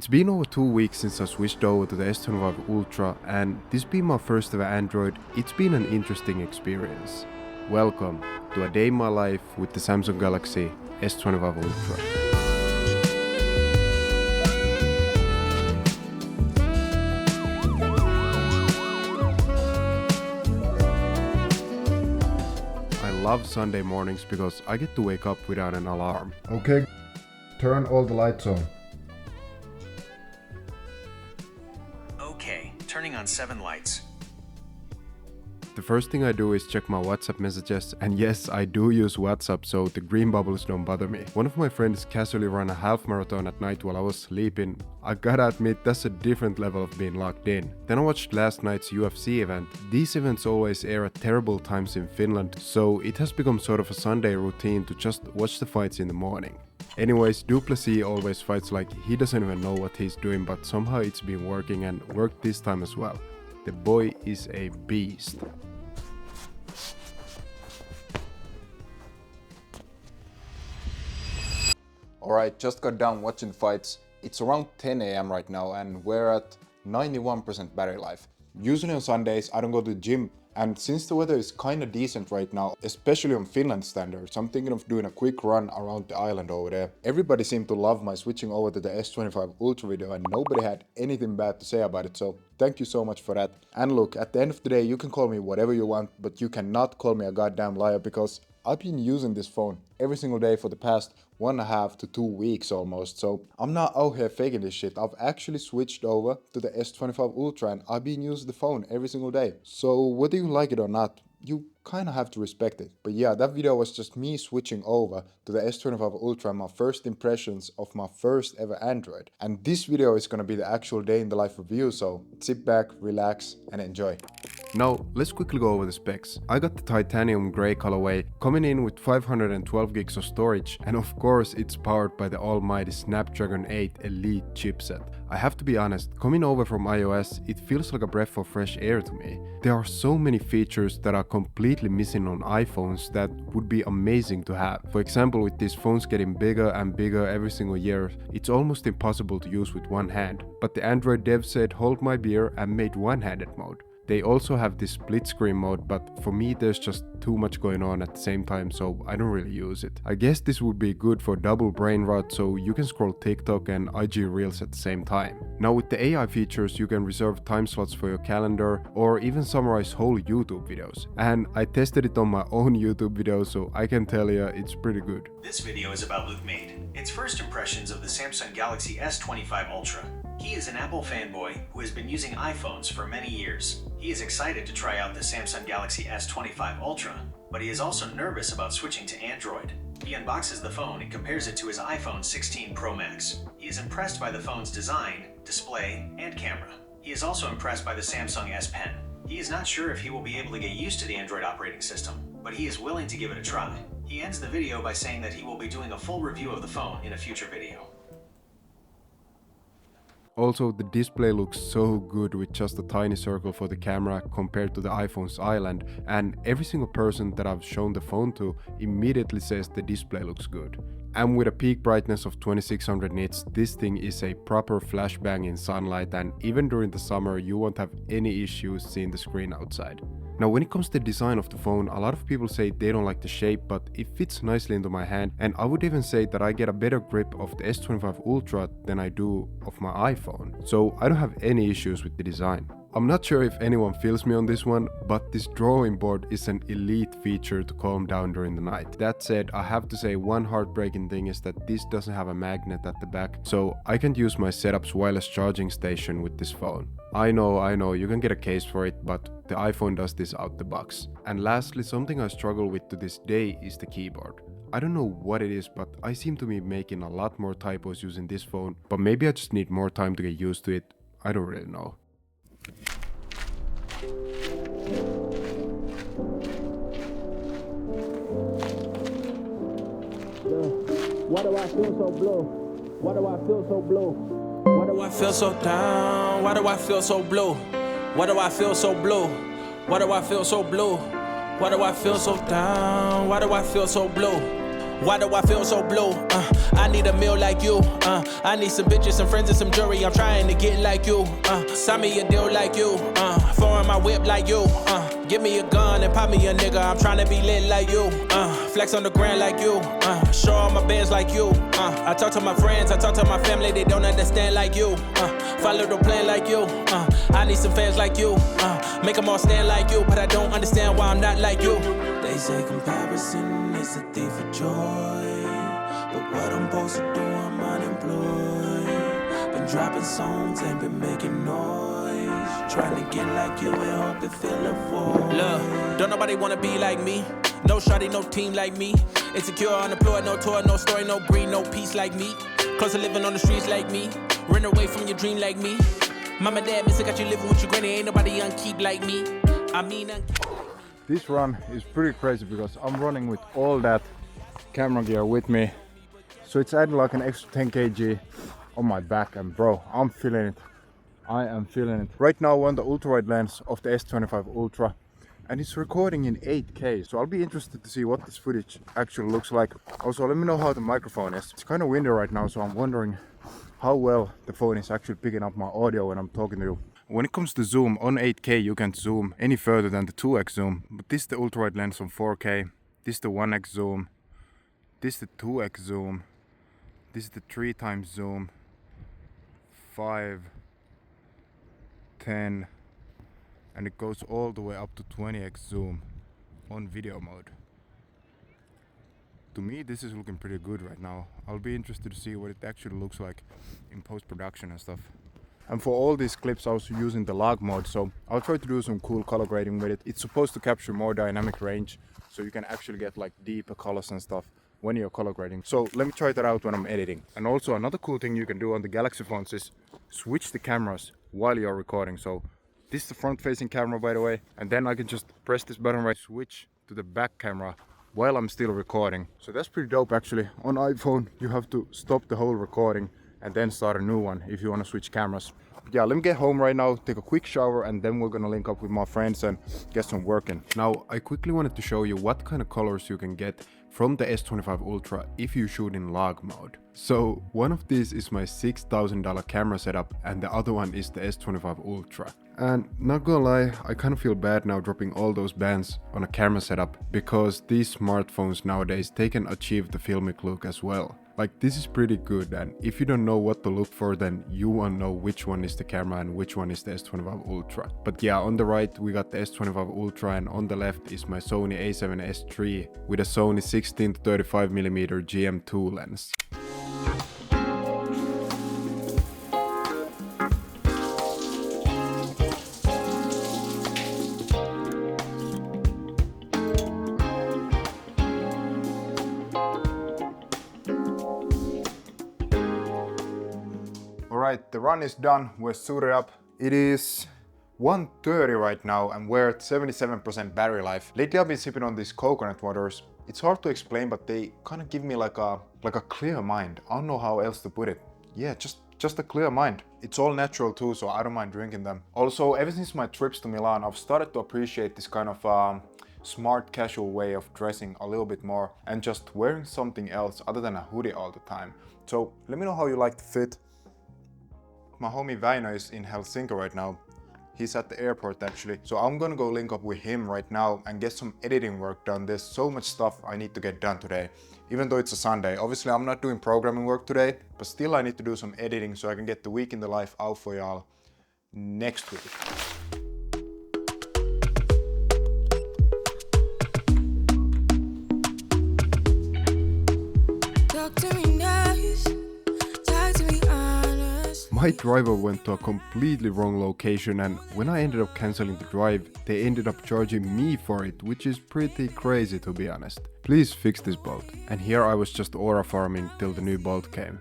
It's been over 2 weeks since I switched over to the S25 Ultra, and this being my first ever Android, it's been an interesting experience. Welcome to a day in my life with the Samsung Galaxy S25 Ultra. I love Sunday mornings because I get to wake up without an alarm. Okay, turn all the lights on. Okay, turning on 7 lights. The first thing I do is check my WhatsApp messages, and yes, I do use WhatsApp, so the green bubbles don't bother me. One of my friends casually ran a half marathon at night while I was sleeping. I gotta admit, that's a different level of being locked in. Then I watched last night's UFC event. These events always air at terrible times in Finland, so it has become sort of a Sunday routine to just watch the fights in the morning. Anyways, Duplessis always fights like he doesn't even know what he's doing, but somehow it's been working and worked this time as well. The boy is a beast. Alright, just got done watching fights. It's around 10 AM right now and we're at 91% battery life. Usually on Sundays I don't go to the gym, and since the weather is kinda decent right now, especially on Finland standards, I'm thinking of doing a quick run around the island over there. Everybody seemed to love my switching over to the S25 Ultra video and nobody had anything bad to say about it, so thank you so much for that. And look, at the end of the day you can call me whatever you want, but you cannot call me a goddamn liar because I've been using this phone every single day for the past 1.5 to 2 weeks almost, so I'm not out here faking this shit. I've actually switched over to the S25 Ultra and I've been using the phone every single day. So whether you like it or not, you kinda have to respect it. But yeah, that video was just me switching over to the S25 Ultra and my first impressions of my first ever Android. And this video is gonna be the actual day in the life review, so sit back, relax and enjoy. Now, let's quickly go over the specs. I got the titanium grey colorway, coming in with 512 gigs of storage, and of course it's powered by the almighty Snapdragon 8 Elite chipset. I have to be honest, coming over from iOS, it feels like a breath of fresh air to me. There are so many features that are completely missing on iPhones that would be amazing to have. For example, with these phones getting bigger and bigger every single year, it's almost impossible to use with one hand. But the Android dev said hold my beer and made one-handed mode. They also have this split screen mode, but for me there's just too much going on at the same time, so I don't really use it. I guess this would be good for double brain rot, so you can scroll TikTok and IG Reels at the same time. Now with the AI features, you can reserve time slots for your calendar or even summarize whole YouTube videos. And I tested it on my own YouTube video, so I can tell you it's pretty good. This video is about Luke Made. It's first impressions of the Samsung Galaxy S25 Ultra. He is an Apple fanboy who has been using iPhones for many years. He is excited to try out the Samsung Galaxy S25 Ultra, but he is also nervous about switching to Android. He unboxes the phone and compares it to his iPhone 16 Pro Max. He is impressed by the phone's design, display, and camera. He is also impressed by the Samsung S Pen. He is not sure if he will be able to get used to the Android operating system, but he is willing to give it a try. He ends the video by saying that he will be doing a full review of the phone in a future video. Also, the display looks so good with just a tiny circle for the camera compared to the iPhone's island, and every single person that I've shown the phone to immediately says the display looks good. And with a peak brightness of 2600 nits, this thing is a proper flashbang in sunlight, and even during the summer you won't have any issues seeing the screen outside. Now when it comes to the design of the phone, a lot of people say they don't like the shape, but it fits nicely into my hand, and I would even say that I get a better grip of the S25 Ultra than I do of my iPhone, so I don't have any issues with the design. I'm not sure if anyone feels me on this one, but this drawing board is an elite feature to calm down during the night. That said, I have to say one heartbreaking thing is that this doesn't have a magnet at the back, so I can't use my setup's wireless charging station with this phone. I know, you can get a case for it, but the iPhone does this out the box. And lastly, something I struggle with to this day is the keyboard. I don't know what it is, but I seem to be making a lot more typos using this phone, but maybe I just need more time to get used to it. I don't really know. Why do I feel so blue? Why do I feel so blue? Why do I feel so down? Why do I feel so blue? Why do I feel so blue? Why do I feel so blue? Why do I feel so down? Why do I feel so blue? Why do I feel so blue? I need a meal like you. I need some bitches, some friends, and some jewelry. I'm trying to get like you. Sign me a deal like you. Foreign my whip like you. Give me a gun and pop me a nigga. I'm trying to be lit like you. Flex on the ground like you. Show all my bands like you. I talk to my friends, I talk to my family. They don't understand like you. Follow the plan like you. I need some fans like you. Make them all stand like you. But I don't understand why I'm not like you. They say comparison is a thief of joy. But what I'm supposed to do, I'm unemployed. Been dropping songs, ain't been making noise. Trying to get like you and hope to fill a void. Look, don't nobody wanna be like me. No shawty, no team like me. Insecure, unemployed, no tour, no story, no breed, no peace like me. Close to living on the streets like me. Run away from your dream like me. Mama, dad, miss, I got you living with your granny. Ain't nobody unkeep like me. I mean, This run is pretty crazy because I'm running with all that camera gear with me. So it's adding like an extra 10 kg on my back, and bro, I'm feeling it. I am feeling it. Right now we're on the ultra wide lens of the S25 Ultra, and it's recording in 8K. So I'll be interested to see what this footage actually looks like. Also, let me know how the microphone is. It's kind of windy right now, so I'm wondering how well the phone is actually picking up my audio when I'm talking to you. When it comes to zoom, on 8K you can't zoom any further than the 2x zoom, but this is the ultra wide lens on 4K, this is the 1x zoom, this is the 2x zoom, this is the 3 times zoom, 5, 10, and it goes all the way up to 20x zoom on video mode. To me this is looking pretty good right now. I'll be interested to see what it actually looks like in post-production and stuff. And for all these clips I was using the log mode, so I'll try to do some cool color grading with it. It's supposed to capture more dynamic range, so you can actually get like deeper colors and stuff when you're color grading. So let me try that out when I'm editing. And also another cool thing you can do on the Galaxy phones is switch the cameras while you're recording. So this is the front facing camera, by the way, and then I can just press this button right, switch to the back camera while I'm still recording. So that's pretty dope actually. On iPhone you have to stop the whole recording and then start a new one if you want to switch cameras. But yeah, let me get home right now, take a quick shower, and then we're gonna link up with my friends and get some work in. Now, I quickly wanted to show you what kind of colors you can get from the S25 Ultra if you shoot in log mode. So one of these is my $6,000 camera setup and the other one is the S25 Ultra. And not gonna lie, I kind of feel bad now dropping all those bands on a camera setup because these smartphones nowadays, they can achieve the filmic look as well. Like, this is pretty good, and if you don't know what to look for, then you won't know which one is the camera and which one is the S25 Ultra. But yeah, on the right we got the S25 Ultra, and on the left is my Sony a7S III with a Sony 16-35mm GM2 lens. Alright, the run is done, we're suited up. It is 1:30 right now and we're at 77% battery life. Lately I've been sipping on these coconut waters. It's hard to explain, but they kind of give me like a clear mind. I don't know how else to put it. Yeah, just a clear mind. It's all natural too, so I don't mind drinking them. Also, ever since my trips to Milan, I've started to appreciate this kind of smart casual way of dressing a little bit more and just wearing something else other than a hoodie all the time. So let me know how you like the fit. My homie Väinö is in Helsinki right now. He's at the airport actually. So I'm gonna go link up with him right now and get some editing work done. There's so much stuff I need to get done today, even though it's a Sunday. Obviously I'm not doing programming work today, but still I need to do some editing so I can get the week in the life out for y'all next week. My driver went to a completely wrong location, and when I ended up cancelling the drive, they ended up charging me for it, which is pretty crazy to be honest. Please fix this bolt. And here I was just aura farming till the new bolt came.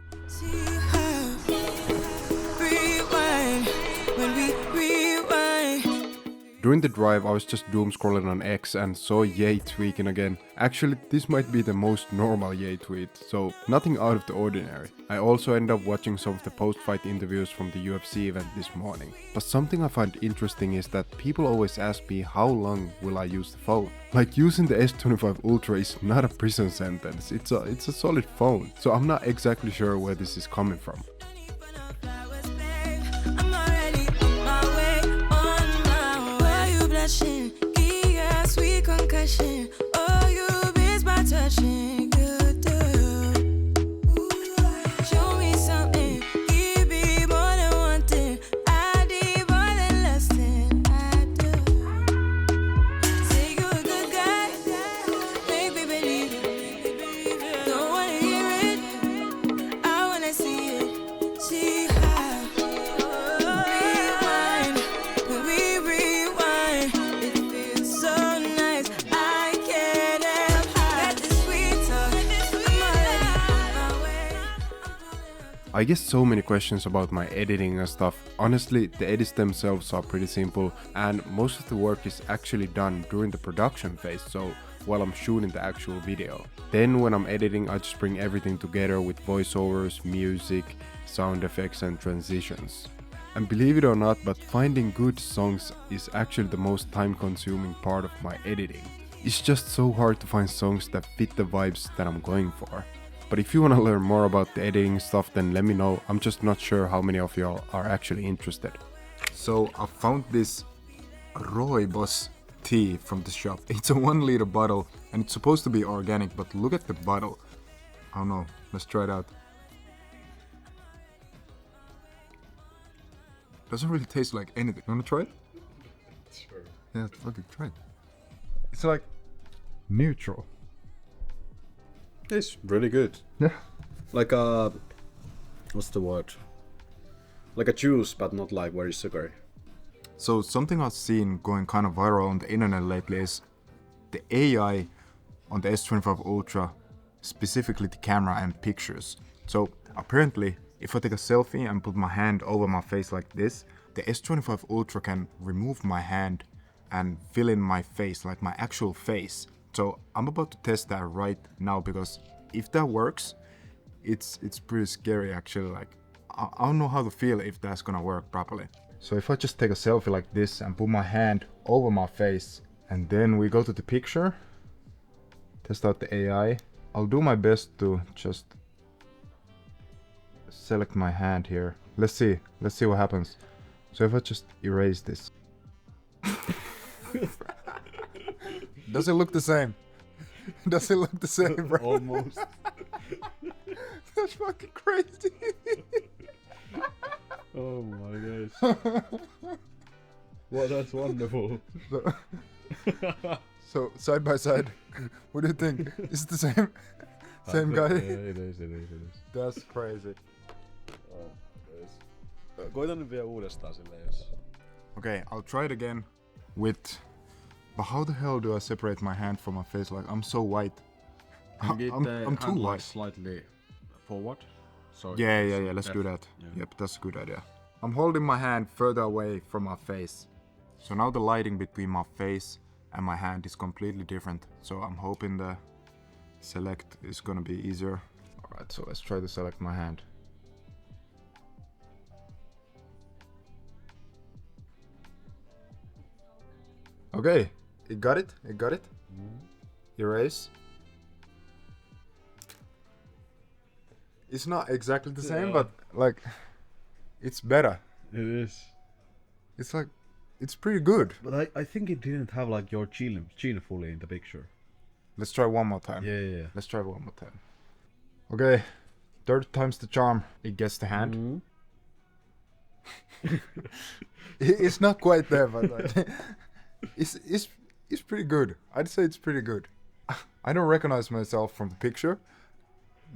During the drive, I was just doom scrolling on X and saw Ye tweaking again. Actually, this might be the most normal Ye tweet, so nothing out of the ordinary. I also ended up watching some of the post-fight interviews from the UFC event this morning. But something I find interesting is that people always ask me how long will I use the phone. Like, using the S25 Ultra is not a prison sentence, it's a solid phone, so I'm not exactly sure where this is coming from. I get so many questions about my editing and stuff. Honestly, the edits themselves are pretty simple and most of the work is actually done during the production phase, so while I'm shooting the actual video. Then when I'm editing, I just bring everything together with voiceovers, music, sound effects and transitions. And believe it or not, but finding good songs is actually the most time-consuming part of my editing. It's just so hard to find songs that fit the vibes that I'm going for. But if you want to learn more about the editing stuff, then let me know. I'm just not sure how many of y'all are actually interested. So I found this Rooibos tea from the shop. It's a 1 liter bottle and it's supposed to be organic, but look at the bottle. I don't know, let's try it out. Doesn't really taste like anything. You wanna try it? Sure. Yeah, fucking try it. It's like neutral. It's really good. Yeah. Like a... what's the word? Like a juice, but not like very sugary. So something I've seen going kind of viral on the internet lately is the AI on the S25 Ultra, specifically the camera and pictures. So apparently, if I take a selfie and put my hand over my face like this, the S25 Ultra can remove my hand and fill in my face, like my actual face. So I'm about to test that right now because if that works, it's pretty scary actually. Like I don't know how to feel if that's gonna work properly. So if I just take a selfie like this and put my hand over my face and then we go to the picture, test out the AI. I'll do my best to just select my hand here. Let's see what happens. So if I just erase this. Does it look the same? Does it look the same, bro? Almost. That's fucking crazy. Oh my gosh. Well, that's wonderful. So side by side, what do you think? Is it the same? Same guy? Yeah, it is. That's crazy. Koita nyt vielä uudestaan silleen, jos... Okay, I'll try it again with... But how the hell do I separate my hand from my face? Like, I'm so white. I'm too white. Slightly forward. So Yeah, let's do that. Yeah. Yep, that's a good idea. I'm holding my hand further away from my face. So now the lighting between my face and my hand is completely different. So I'm hoping the select is gonna be easier. Alright, so let's try to select my hand. Okay, it got it. Erase. It's not exactly the same, but like, it's better. It is. It's like, it's pretty good. But I think it didn't have like your chin fully in the picture. Let's try one more time. Yeah. Let's try one more time. Okay, third time's the charm. It gets the hand. It's not quite there, but like, it's pretty good. I'd say it's pretty good. I don't recognize myself from the picture.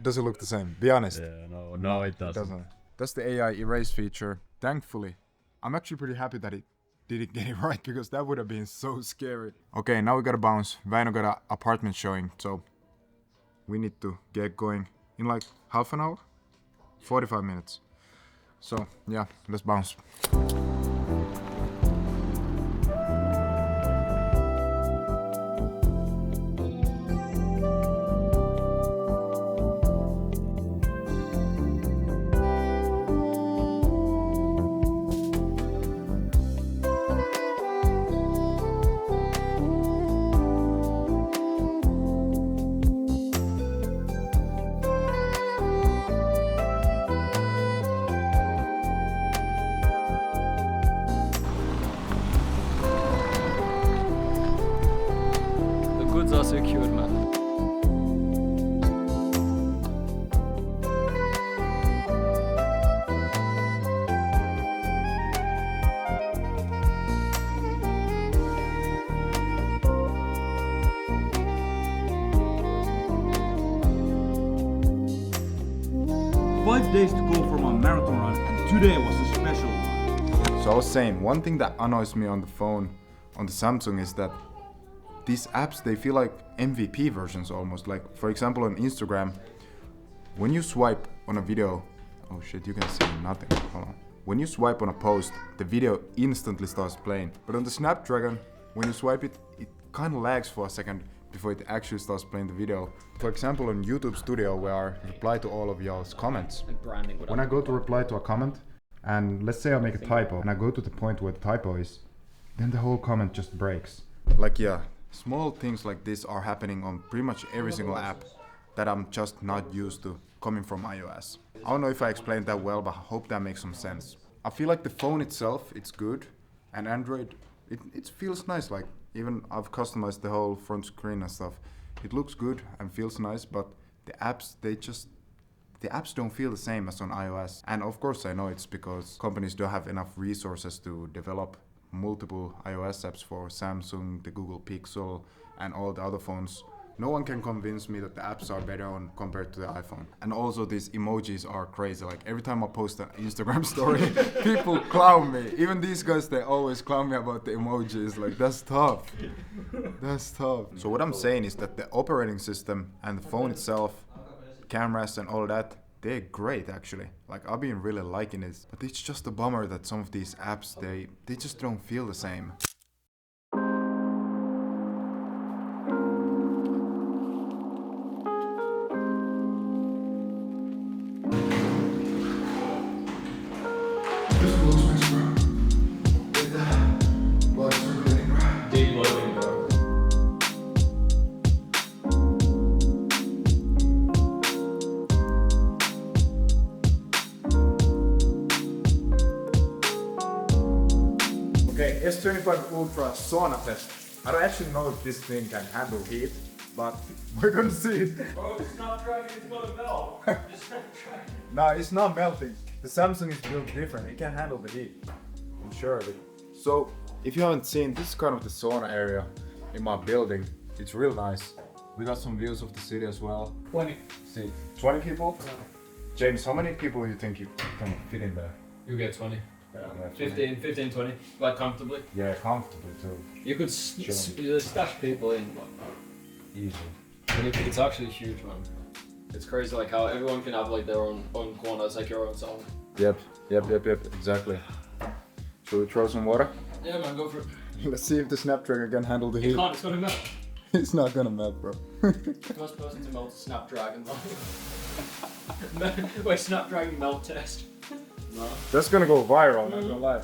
Does it look the same? Be honest. Yeah, no, it doesn't. That's the AI erase feature. Thankfully, I'm actually pretty happy that it didn't get it right because that would have been so scary. Okay, now we gotta bounce. Väinö got an apartment showing, so we need to get going in like half an hour, 45 minutes. So yeah, let's bounce. var så kul man. Five days to go for my marathon run, and today was a special one. So I was saying, one thing that annoys me on the phone, on the Samsung, is that these apps, they feel like MVP versions almost. Like, for example, on Instagram, when you swipe on a video, oh shit, you can see nothing, hold on. When you swipe on a post, the video instantly starts playing. But on the Snapdragon, when you swipe it, it kind of lags for a second before it actually starts playing the video. For example, on YouTube Studio, where I reply to all of y'all's comments. When I go to reply to a comment, and let's say I make a typo, and I go to the point where the typo is, then the whole comment just breaks. Like, yeah, small things like this are happening on pretty much every single app that I'm just not used to coming from iOS. I don't know if I explained that well, but I hope that makes some sense. I feel like the phone itself, it's good, and Android, it feels nice. Like, even I've customized the whole front screen and stuff. It looks good and feels nice, but the apps, the apps don't feel the same as on iOS. And of course I know it's because companies don't have enough resources to develop multiple iOS apps for Samsung, the Google Pixel, and all the other phones. No one can convince me that the apps are better on compared to the iPhone. And also these emojis are crazy. Like every time I post an Instagram story, people clown me. Even these guys, they always clown me about the emojis. Like, that's tough. That's tough. So what I'm saying is that the operating system and the phone itself, cameras and all that, they're great actually. Like, I've been really liking it. But it's just a bummer that some of these apps, they just don't feel the same. Okay, S25 Ultra Sauna test. I don't actually know if this thing can handle heat, but we're gonna see it. Oh, it's not dragging, it's gonna melt. No, it's not melting. The Samsung is built different. It can handle the heat. I'm sure of it. So, if you haven't seen, this is kind of the sauna area in my building. It's real nice. We got some views of the city as well. 20. See, 20 people? James, how many people do you think you can fit in there? You get 20. Yeah, 15, 20. Like comfortably. Yeah, comfortably too. You could stash people in. Easy. And it's actually huge, man. It's crazy like how everyone can have like their own corner. It's like your own zone. Yep, exactly. Should we throw some water? Yeah, man, go for it. Let's see if the Snapdragon can handle the heat. It can't, it's gonna melt. It's not gonna melt, bro. First person to melt a Snapdragon. Wait, Snapdragon melt test. No. That's gonna go viral, not gonna lie.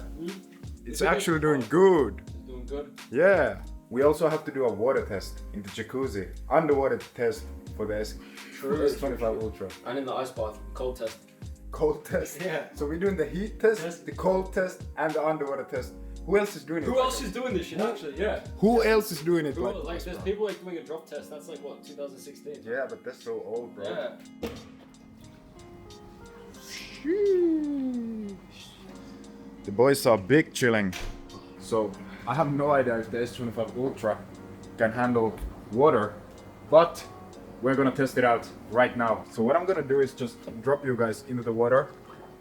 It's actually doing good. It's doing good. Yeah. We also have to do a water test in the jacuzzi. Underwater test for the S25 Ultra. And in the ice bath, cold test. Cold test. Yeah. So we're doing the heat test, the cold test, and the underwater test. Who else is doing it? Who else is doing this shit actually? Yeah. Who else is doing it? Like there's people like doing a drop test. That's like what, 2016? Yeah, but that's so old, bro. Yeah. The boys are big chilling. So I have no idea if the S25 Ultra can handle water, but we're gonna test it out right now. So what I'm gonna do is just drop you guys into the water,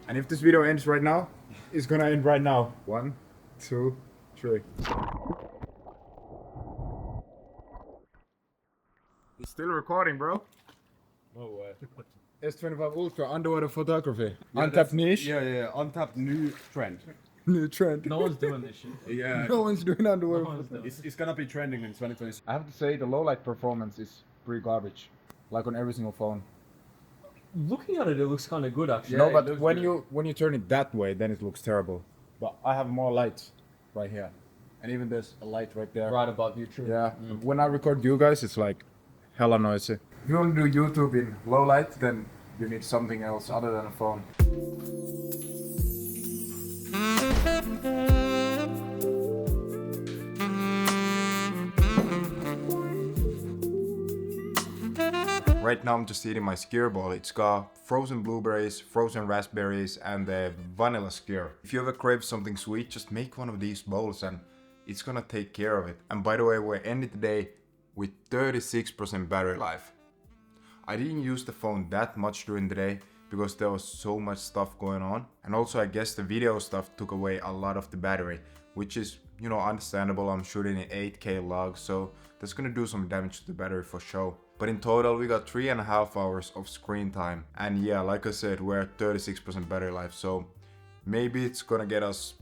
and if this video ends right now, it's gonna end right now. 1, 2, 3. It's still recording, bro. No way. S25 Ultra underwater photography. Untapped niche. Yeah. Untapped new trend. New trend. No one's doing this shit. Yeah. No one's doing underwater. No one's doing It's gonna be trending in 2026. I have to say the low light performance is pretty garbage, like on every single phone. Looking at it, it looks kind of good actually. No, it but looks when good. you turn it that way, then it looks terrible. But I have more lights right here, and even there's a light right there. Right above you, true. Yeah. When I record you guys, it's like hella noisy. If you want to do YouTube in low light, then you need something else other than a phone. Right now I'm just eating my skyr bowl. It's got frozen blueberries, frozen raspberries, and the vanilla skyr. If you ever crave something sweet, just make one of these bowls and it's gonna take care of it. And by the way, we're ending the day with 36% battery life. I didn't use the phone that much during the day because there was so much stuff going on. And also I guess the video stuff took away a lot of the battery, which is, you know, understandable. I'm shooting in 8K log, so that's gonna do some damage to the battery for sure. But in total we got 3.5 hours of screen time. And yeah, like I said, we're at 36% battery life, so maybe it's gonna get us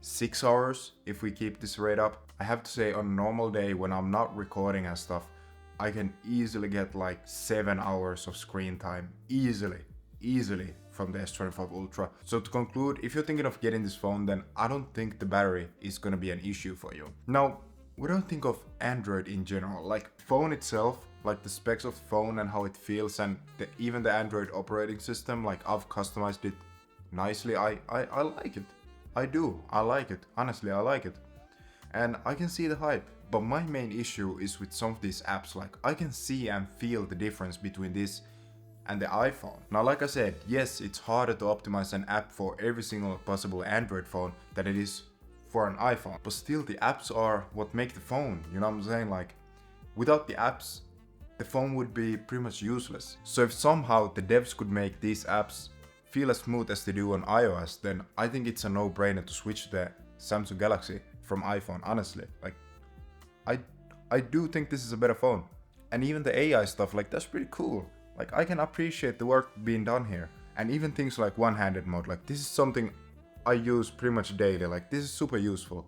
6 hours if we keep this rate up. I have to say, on a normal day when I'm not recording and stuff, I can easily get like 7 hours of screen time. Easily from the S25 Ultra. So to conclude, if you're thinking of getting this phone, then I don't think the battery is gonna be an issue for you. Now, we don't think of Android in general, like phone itself, like the specs of the phone and how it feels, and even the Android operating system, like I've customized it nicely. I like it. I like it. Honestly, I like it. And I can see the hype. But my main issue is with some of these apps. Like I can see and feel the difference between this and the iPhone. Now, like I said, yes, it's harder to optimize an app for every single possible Android phone than it is for an iPhone. But still, the apps are what make the phone. You know what I'm saying? Like, without the apps, the phone would be pretty much useless. So if somehow the devs could make these apps feel as smooth as they do on iOS, then I think it's a no-brainer to switch the Samsung Galaxy from iPhone, honestly. Like, I do think this is a better phone. And even the AI stuff, like, that's pretty cool. Like, I can appreciate the work being done here. And even things like one-handed mode, like, this is something I use pretty much daily. Like, this is super useful.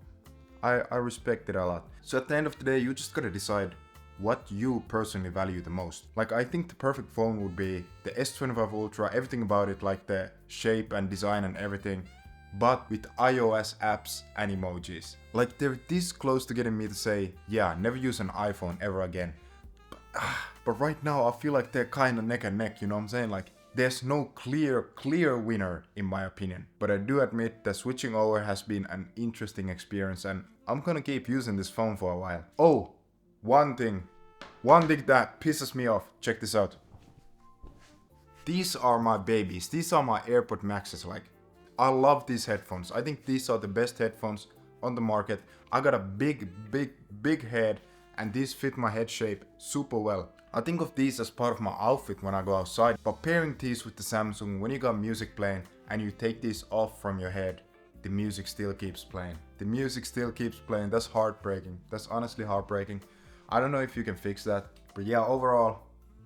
I respect it a lot. So at the end of the day, you just gotta decide what you personally value the most. Like, I think the perfect phone would be the S25 Ultra, everything about it, like the shape and design and everything, but with iOS apps and emojis. Like, they're this close to getting me to say, yeah, never use an iPhone ever again. But right now I feel like they're kind of neck and neck, you know what I'm saying? Like, there's no clear winner in my opinion. But I do admit that switching over has been an interesting experience and I'm gonna keep using this phone for a while. Oh, one thing that pisses me off. Check this out. These are my babies. These are my AirPod Maxes. Like, I love these headphones. I think these are the best headphones on the market. I got a big head and these fit my head shape super well. I think of these as part of my outfit when I go outside, but pairing these with the Samsung, when you got music playing and you take these off from your head, the music still keeps playing. The music still keeps playing. That's heartbreaking. That's honestly heartbreaking. I don't know if you can fix that, but yeah, overall,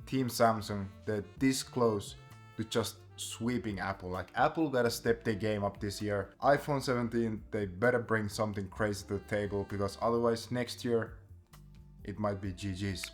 Team Samsung, they're this close to just sweeping Apple. Like, Apple gotta step their game up this year. iPhone 17, they better bring something crazy to the table because otherwise next year, it might be GG's.